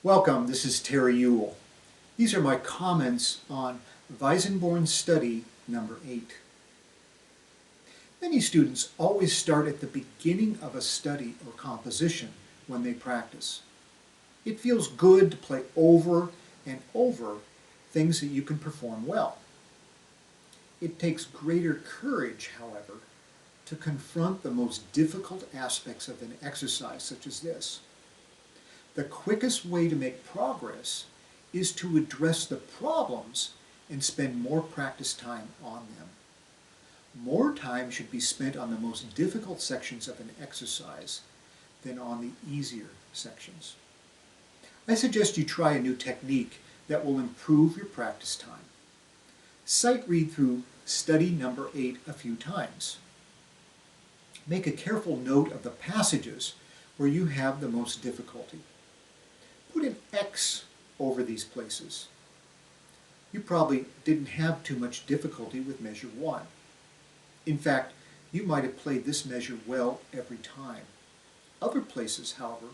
Welcome, this is Terry Ewell. These are my comments on Weissenborn study number 8. Many students always start at the beginning of a study or composition when they practice. It feels good to play over and over things that you can perform well. It takes greater courage, however, to confront the most difficult aspects of an exercise such as this. The quickest way to make progress is to address the problems and spend more practice time on them. More time should be spent on the most difficult sections of an exercise than on the easier sections. I suggest you try a new technique that will improve your practice time. Sight read through study number 8 a few times. Make a careful note of the passages where you have the most difficulty. Put an X over these places. You probably didn't have too much difficulty with measure 1. In fact, you might have played this measure well every time. Other places, however,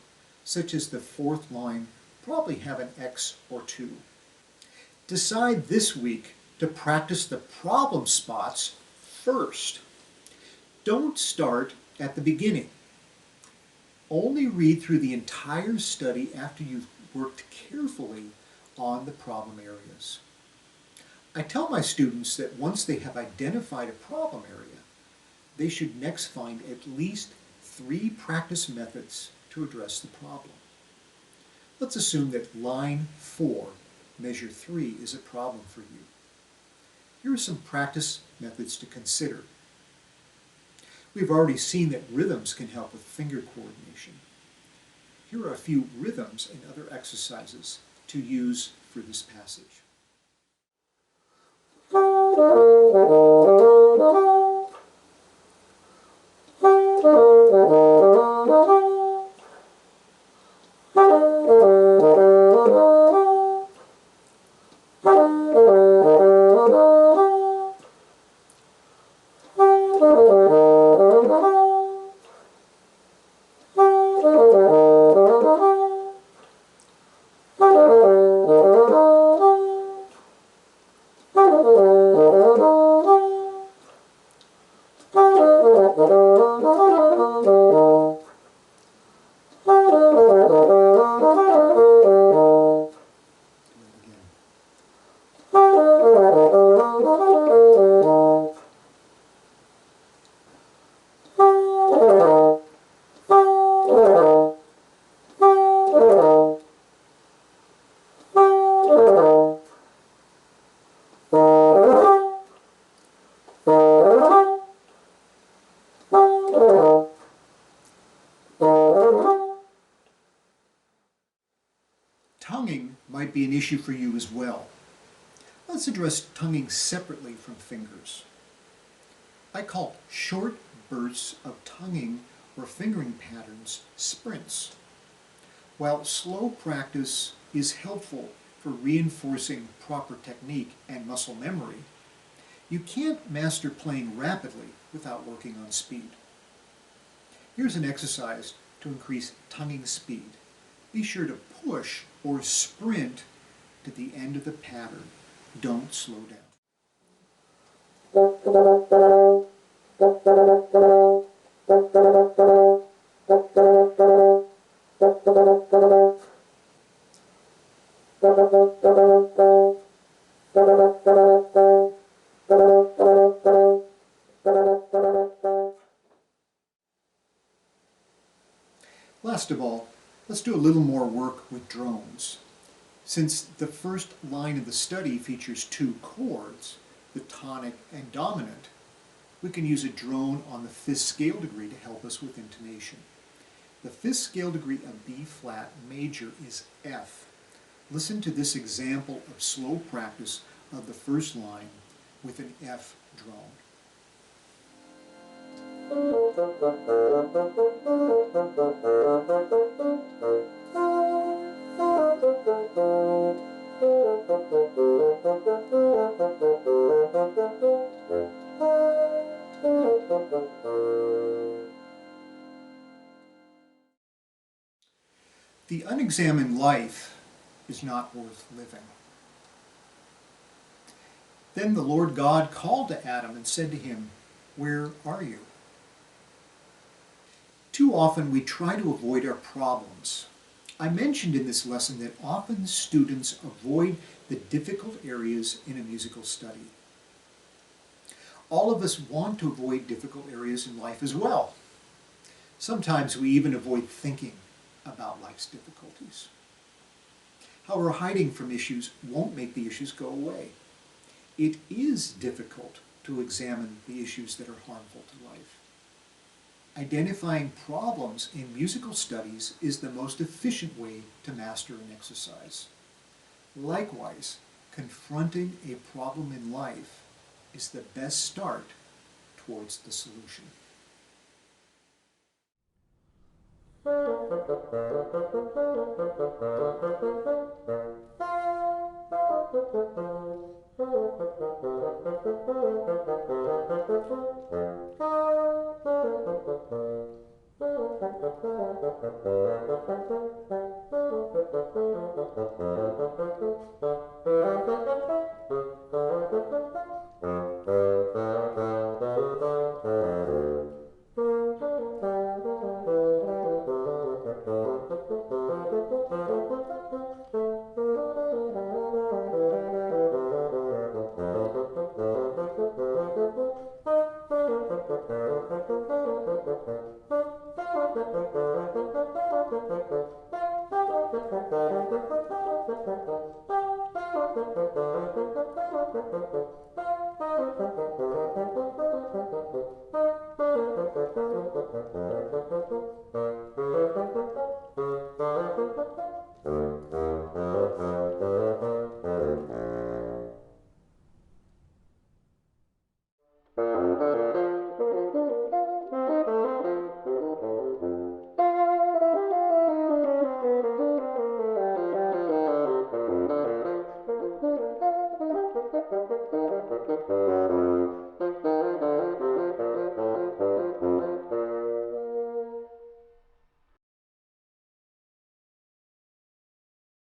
such as the 4th line, probably have an X or 2. Decide this week to practice the problem spots first. Don't start at the beginning. Only read through the entire study after you've worked carefully on the problem areas. I tell my students that once they have identified a problem area, they should next find at least 3 practice methods to address the problem. Let's assume that line 4, measure 3, is a problem for you. Here are some practice methods to consider. We've already seen that rhythms can help with finger coordination. Here are a few rhythms and other exercises to use for this passage. Tonguing might be an issue for you as well. Let's address tonguing separately from fingers. I call short bursts of tonguing or fingering patterns sprints. While slow practice is helpful for reinforcing proper technique and muscle memory, you can't master playing rapidly without working on speed. Here's an exercise to increase tonguing speed. Be sure to push or sprint to the end of the pattern. Don't slow down. Last of all, let's do a little more work with drones. Since the first line of the study features 2 chords, the tonic and dominant, we can use a drone on the 5th scale degree to help us with intonation. The 5th scale degree of B flat major is F. Listen to this example of slow practice of the first line with an F drone. The unexamined life is not worth living. Then the Lord God called to Adam and said to him, "Where are you?" Too often we try to avoid our problems. I mentioned in this lesson that often students avoid the difficult areas in a musical study. All of us want to avoid difficult areas in life as well. Sometimes we even avoid thinking about life's difficulties. However, hiding from issues won't make the issues go away. It is difficult to examine the issues that are harmful to life. Identifying problems in musical studies is the most efficient way to master an exercise. Likewise, confronting a problem in life is the best start towards the solution.